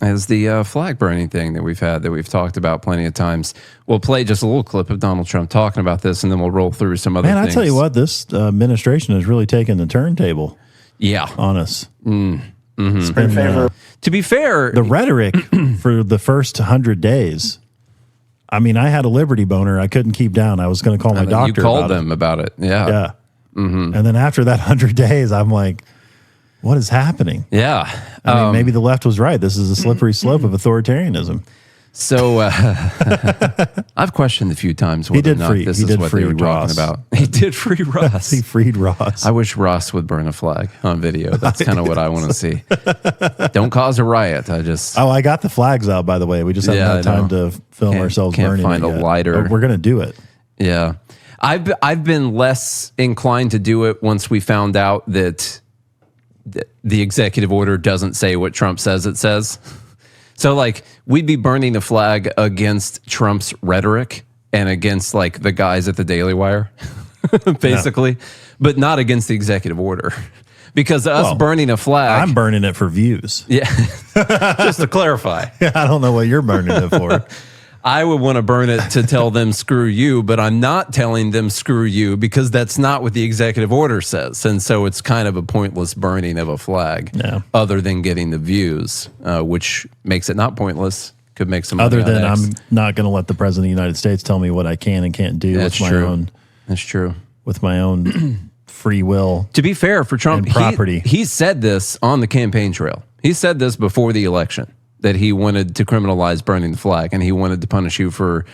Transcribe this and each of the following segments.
is the flag burning thing that we've talked about plenty of times. We'll play just a little clip of Donald Trump talking about this, and then we'll roll through some other things. Man, I tell you what, this administration has really taken the turntable. Yeah, on us. It's been, to be fair, the rhetoric for the first 100 days. I mean, I had a Liberty boner I couldn't keep down. I was going to call my doctor. You called them about it. Yeah. Yeah. And then after that 100 days, I'm like, what is happening? Yeah. I mean, maybe the left was right. This is a slippery slope of authoritarianism. So I've questioned a few times whether or not this is what they were talking about. He did free Ross. He freed Ross. I wish Ross would burn a flag on video. That's kind of what I want to see. Don't cause a riot. I got the flags out, by the way. We just haven't had time to film ourselves burning. Can't find a lighter. We're going to do it. Yeah. I've been less inclined to do it once we found out that the executive order doesn't say what Trump says it says. So, like, we'd be burning the flag against Trump's rhetoric and against, like, the guys at the Daily Wire, basically, but not against the executive order. Because burning a flag... I'm burning it for views. Yeah. Just to clarify. I don't know what you're burning it for. I would want to burn it to tell them screw you, but I'm not telling them screw you because that's not what the executive order says. And so it's kind of a pointless burning of a flag other than getting the views, which makes it not pointless. Could make some other than I'm not going to let the president of the United States tell me what I can and can't do with my own. That's true. With my own free will. To be fair for Trump, property. He said this on the campaign trail. He said this before the election, that he wanted to criminalize burning the flag, and he wanted to punish you for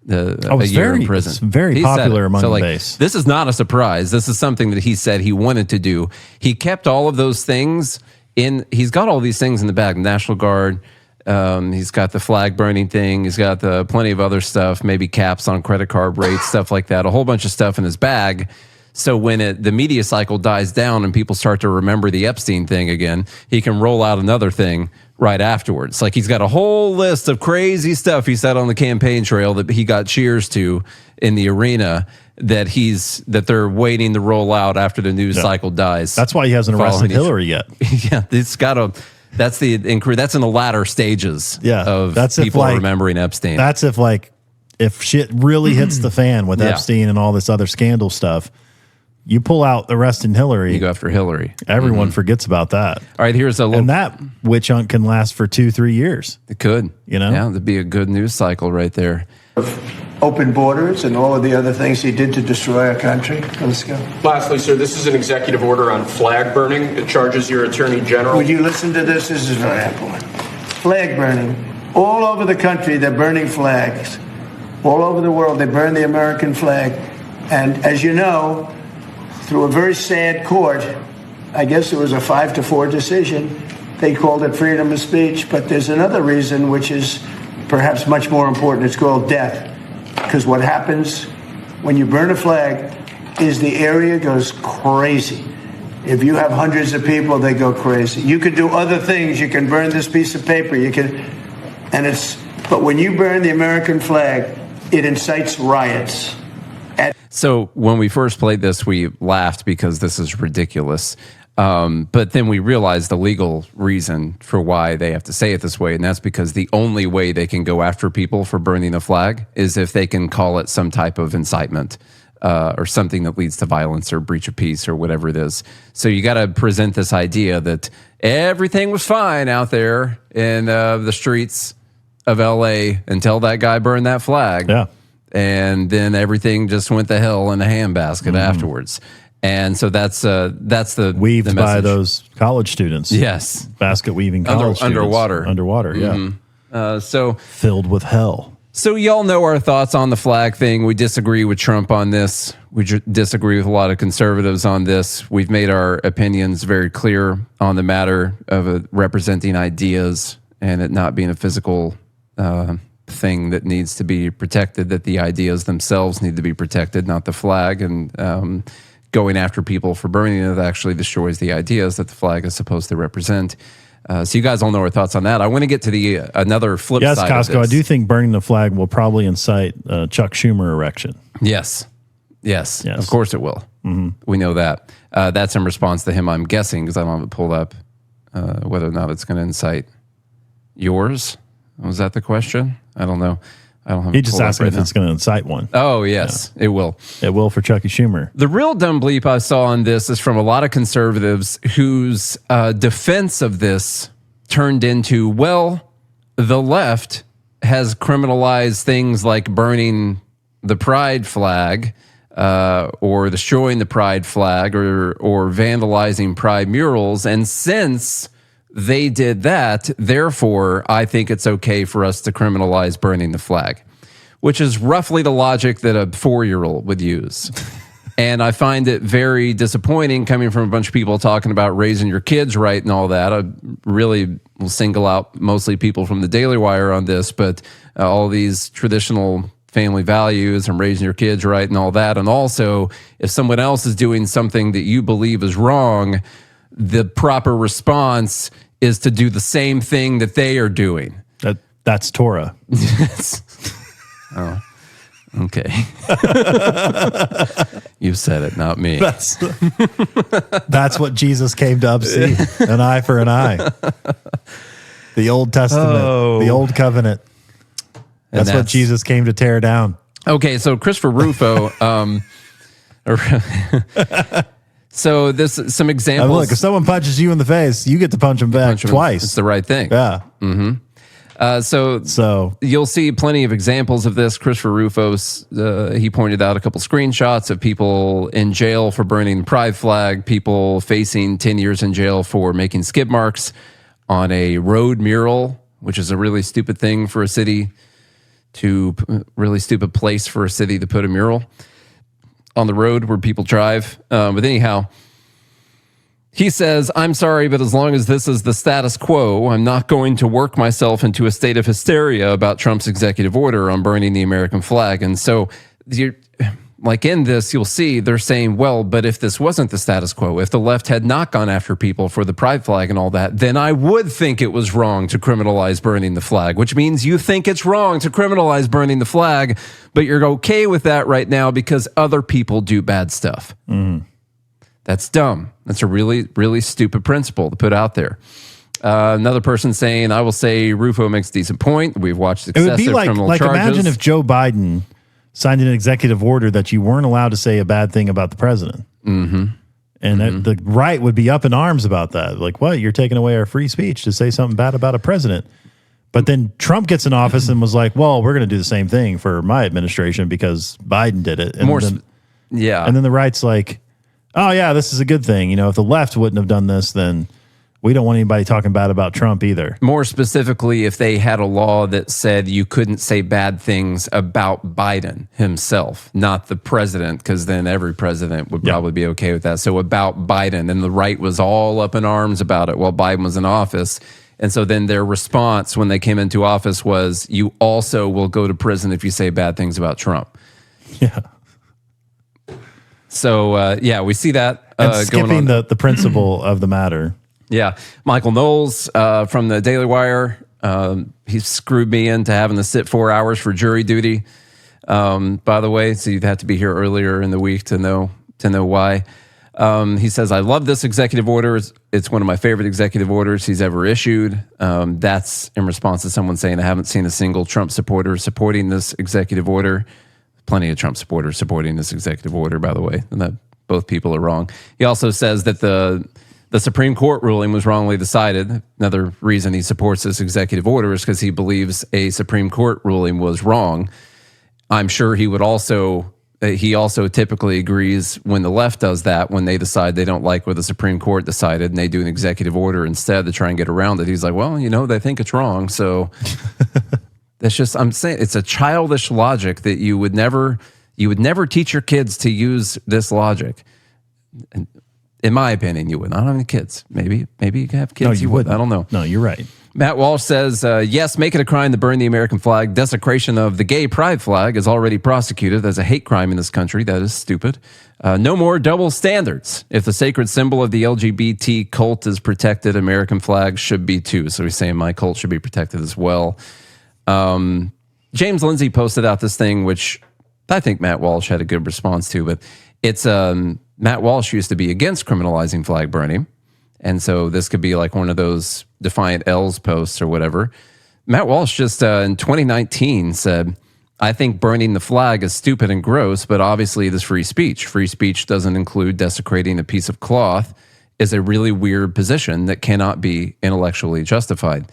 a year in prison. It's very popular among the base. This is not a surprise. This is something that he said he wanted to do. He kept all of those things in. He's got all these things in the bag. National Guard. He's got the flag burning thing. He's got plenty of other stuff. Maybe caps on credit card rates, stuff like that. A whole bunch of stuff in his bag. So when the media cycle dies down and people start to remember the Epstein thing again, he can roll out another thing right afterwards. Like, he's got a whole list of crazy stuff he said on the campaign trail that he got cheers to in the arena that they're waiting to roll out after the news cycle dies. That's why he hasn't arrested Hillary yet. Yeah, that's in the latter stages of people remembering Epstein. That's if shit really hits the fan with Epstein and all this other scandal stuff. You pull out arresting Hillary. You go after Hillary. Everyone forgets about that. All right, here's a little... And that witch hunt can last for 2-3 years. It could. You know? Yeah, it'd be a good news cycle right there. Open borders and all of the other things he did to destroy our country. Let's go. Lastly, sir, this is an executive order on flag burning. It charges your attorney general. Would you listen to this? This is very important. Flag burning. All over the country, they're burning flags. All over the world, they burn the American flag. And as you know, through a very sad court, I guess it was a 5-4 decision, they called it freedom of speech. But there's another reason, which is perhaps much more important. It's called death. Because what happens when you burn a flag is the area goes crazy. If you have hundreds of people, they go crazy. You can do other things. You can burn this piece of paper. But when you burn the American flag, it incites riots. So when we first played this, we laughed because this is ridiculous. But then we realized the legal reason for why they have to say it this way, and that's because the only way they can go after people for burning a flag is if they can call it some type of incitement or something that leads to violence or breach of peace or whatever it is. So you got to present this idea that everything was fine out there in the streets of L.A. until that guy burned that flag. Yeah. And then everything just went to hell in a handbasket afterwards. And so that's the weaved the by those college students. Yes, basket weaving college students. Underwater. Yeah. So filled with hell. So y'all know our thoughts on the flag thing. We disagree with Trump on this. We disagree with a lot of conservatives on this. We've made our opinions very clear on the matter of representing ideas and it not being a physical thing that needs to be protected, that the ideas themselves need to be protected, not the flag. And going after people for burning it actually destroys the ideas that the flag is supposed to represent. So you guys all know our thoughts on that. I want to get to another flip side of this. Yes, Costco, I do think burning the flag will probably incite Chuck Schumer erection. Yes, of course it will. We know that. That's in response to him, I'm guessing, because I don't have it pulled up, whether or not it's going to incite. yours? Was that the question? I don't know. I don't have. He just asking if it's going to incite one. Oh yes, it will. It will for Chucky Schumer. The real dumb bleep I saw on this is from a lot of conservatives whose defense of this turned into, well, the left has criminalized things like burning the pride flag or destroying the pride flag or vandalizing pride murals. And since they did that, therefore, I think it's okay for us to criminalize burning the flag, which is roughly the logic that a 4-year-old would use. And I find it very disappointing coming from a bunch of people talking about raising your kids right and all that. I really will single out mostly people from the Daily Wire on this, but all these traditional family values and raising your kids right and all that. And also, if someone else is doing something that you believe is wrong, the proper response is to do the same thing that they are doing. That's Torah. Oh, okay. You said it, not me. That's what Jesus came to upsee. An eye for an eye. The Old Testament, the Old Covenant. That's what Jesus came to tear down. Okay, so Christopher Rufo. So this some examples. Look, if someone punches you in the face, you get to punch them back twice. It's the right thing. Yeah. Mm-hmm. So you'll see plenty of examples of this. Christopher Rufo, he pointed out a couple screenshots of people in jail for burning the pride flag, people facing 10 years in jail for making skid marks on a road mural, which is a really stupid thing for a city really stupid place for a city to put a mural on the road where people drive. But anyhow, he says, I'm sorry, but as long as this is the status quo, I'm not going to work myself into a state of hysteria about Trump's executive order on burning the American flag. And so, like in this, you'll see they're saying, well, but if this wasn't the status quo, if the left had not gone after people for the pride flag and all that, then I would think it was wrong to criminalize burning the flag, which means you think it's wrong to criminalize burning the flag, but you're okay with that right now because other people do bad stuff. Mm. That's dumb. That's a really, really stupid principle to put out there. Another person saying, I will say Rufo makes a decent point. We've watched excessive criminal charges. Imagine if Joe Biden signed an executive order that you weren't allowed to say a bad thing about the president. Mm-hmm. And the right would be up in arms about that. Like, what? You're taking away our free speech to say something bad about a president. But then Trump gets in office and was like, well, we're going to do the same thing for my administration because Biden did it. And And then the right's like, oh, yeah, this is a good thing. You know, if the left wouldn't have done this, then we don't want anybody talking bad about Trump either. More specifically, if they had a law that said you couldn't say bad things about Biden himself, not the president, because then every president would probably be okay with that. So about Biden, and the right was all up in arms about it while Biden was in office. And so then their response when they came into office was, you also will go to prison if you say bad things about Trump. Yeah. So, we see that and skipping the principle of the matter. Yeah. Michael Knowles from the Daily Wire, he screwed me into having to sit 4 hours for jury duty, by the way. So you'd have to be here earlier in the week to know why. He says, I love this executive order. It's one of my favorite executive orders he's ever issued. That's in response to someone saying, I haven't seen a single Trump supporter supporting this executive order. Plenty of Trump supporters supporting this executive order, by the way, and that both people are wrong. He also says that the Supreme Court ruling was wrongly decided. Another reason he supports this executive order is because he believes a Supreme Court ruling was wrong. I'm sure he also typically agrees when the left does that, when they decide they don't like what the Supreme Court decided and they do an executive order instead to try and get around it. He's like, well, they think it's wrong. So that's just, I'm saying it's a childish logic that you would never teach your kids to use this logic. And in my opinion, you would. I don't have any kids. Maybe you can have kids. No, you wouldn't. I don't know. No, you're right. Matt Walsh says, yes, make it a crime to burn the American flag. Desecration of the gay pride flag is already prosecuted as a hate crime in this country. That is stupid. No more double standards. If the sacred symbol of the LGBT cult is protected, American flags should be too. So he's saying my cult should be protected as well. James Lindsay posted out this thing, which I think Matt Walsh had a good response to, but it's Matt Walsh used to be against criminalizing flag burning. And so this could be like one of those Defiant L's posts or whatever. Matt Walsh just in 2019 said, I think burning the flag is stupid and gross, but obviously it is free speech. Free speech doesn't include desecrating a piece of cloth is a really weird position that cannot be intellectually justified.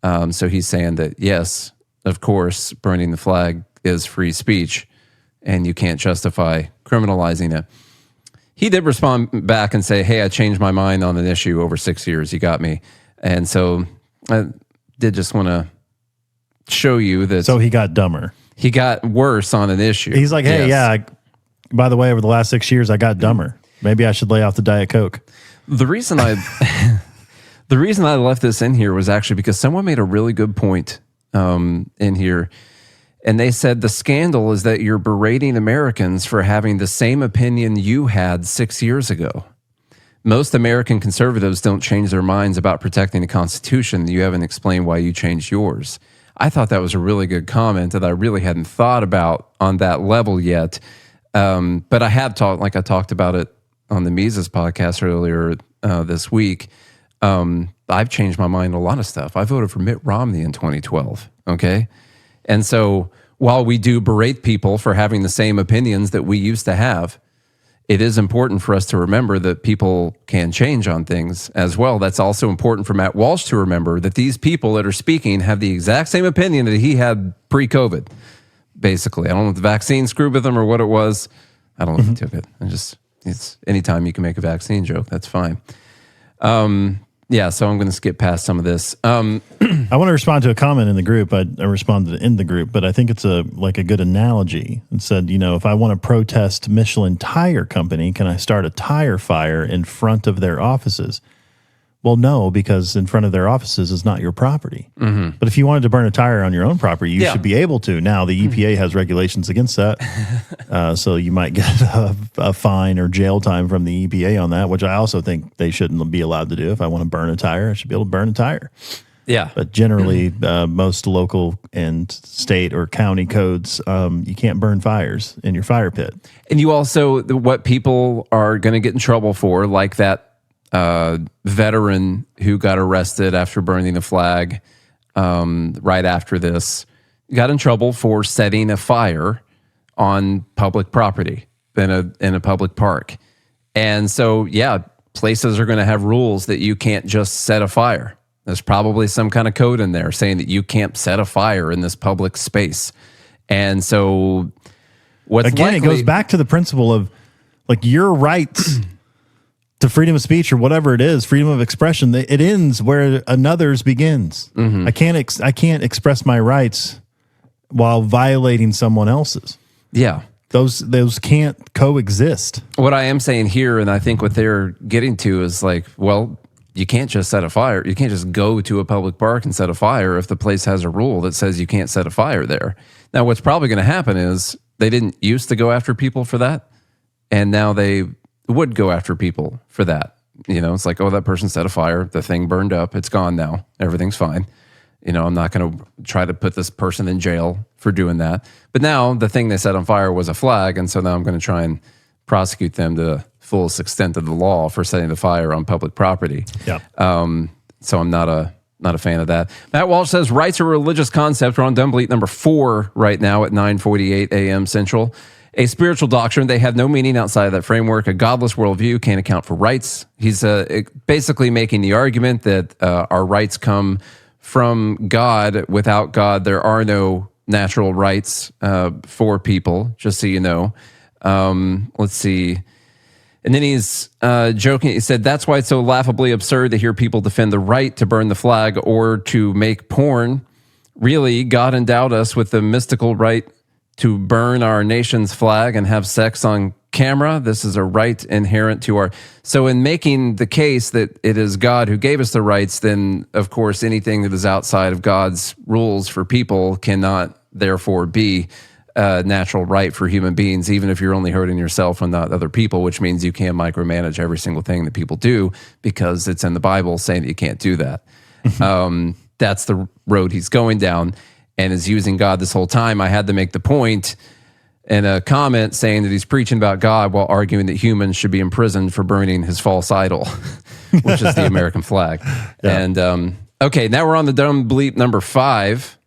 So he's saying that, yes, of course, burning the flag is free speech and you can't justify criminalizing it. He did respond back and say, hey, I changed my mind on an issue over 6 years. You got me. And so I did just want to show you that. So he got dumber. He got worse on an issue. He's like, hey, by the way, over the last 6 years, I got dumber. Maybe I should lay off the Diet Coke. The reason I left this in here was actually because someone made a really good point in here. And they said the scandal is that you're berating Americans for having the same opinion you had 6 years ago. Most American conservatives don't change their minds about protecting the Constitution. You haven't explained why you changed yours. I thought that was a really good comment that I really hadn't thought about on that level yet. But I have talked, like I talked about it on the Mises podcast earlier this week. I've changed my mind on a lot of stuff. I voted for Mitt Romney in 2012, okay? And so while we do berate people for having the same opinions that we used to have, it is important for us to remember that people can change on things as well. That's also important for Matt Walsh to remember that these people that are speaking have the exact same opinion that he had pre-COVID, basically. I don't know if the vaccine screwed with him or what it was. I don't know if he took it. It's anytime you can make a vaccine joke, that's fine. Yeah, so I'm going to skip past some of this. I want to respond to a comment in the group. I responded in the group, but I think it's a good analogy. It said, if I want to protest Michelin Tire Company, can I start a tire fire in front of their offices? Well, no, because in front of their offices is not your property. Mm-hmm. But if you wanted to burn a tire on your own property, you should be able to. Now, the EPA has regulations against that. So you might get a fine or jail time from the EPA on that, which I also think they shouldn't be allowed to do. If I want to burn a tire, I should be able to burn a tire. Yeah. But generally, most local and state or county codes, you can't burn fires in your fire pit. And you also, what people are going to get in trouble for, like that veteran who got arrested after burning a flag right after this, got in trouble for setting a fire on public property in a public park. And so, places are going to have rules that you can't just set a fire. There's probably some kind of code in there saying that you can't set a fire in this public space. And so it goes back to the principle of like your rights to freedom of speech or whatever it is, freedom of expression. It ends where another's begins. Mm-hmm. I can't express my rights while violating someone else's. Yeah. Those can't coexist. What I am saying here, and I think what they're getting to is like, well, you can't just set a fire. You can't just go to a public park and set a fire if the place has a rule that says you can't set a fire there. Now, what's probably going to happen is they didn't used to go after people for that, and now they would go after people for that. It's like, oh, that person set a fire. The thing burned up. It's gone now. Everything's fine. I'm not going to try to put this person in jail for doing that. But now the thing they set on fire was a flag, and so now I'm going to try and prosecute them to the fullest extent of the law for setting the fire on public property. Yeah. So I'm not a fan of that. Matt Walsh says rights are a religious concept. We're on Dumbleat number 4 right now at 9:48 a.m. Central. A spiritual doctrine, they have no meaning outside of that framework. A godless worldview can't account for rights. He's basically making the argument that our rights come from God. Without God, there are no natural rights for people, just so you know. Let's see. And then he's joking. He said, that's why it's so laughably absurd to hear people defend the right to burn the flag or to make porn. Really, God endowed us with the mystical right to burn our nation's flag and have sex on camera. This is a right inherent to our... So in making the case that it is God who gave us the rights, then, of course, anything that is outside of God's rules for people cannot, therefore, be a natural right for human beings, even if you're only hurting yourself and not other people, which means you can't micromanage every single thing that people do because it's in the Bible saying that you can't do that. That's the road he's going down. And is using God this whole time. I had to make the point in a comment saying that he's preaching about God while arguing that humans should be imprisoned for burning his false idol, which is the American flag. Yeah. And Okay, now we're on the dumb bleep number 5.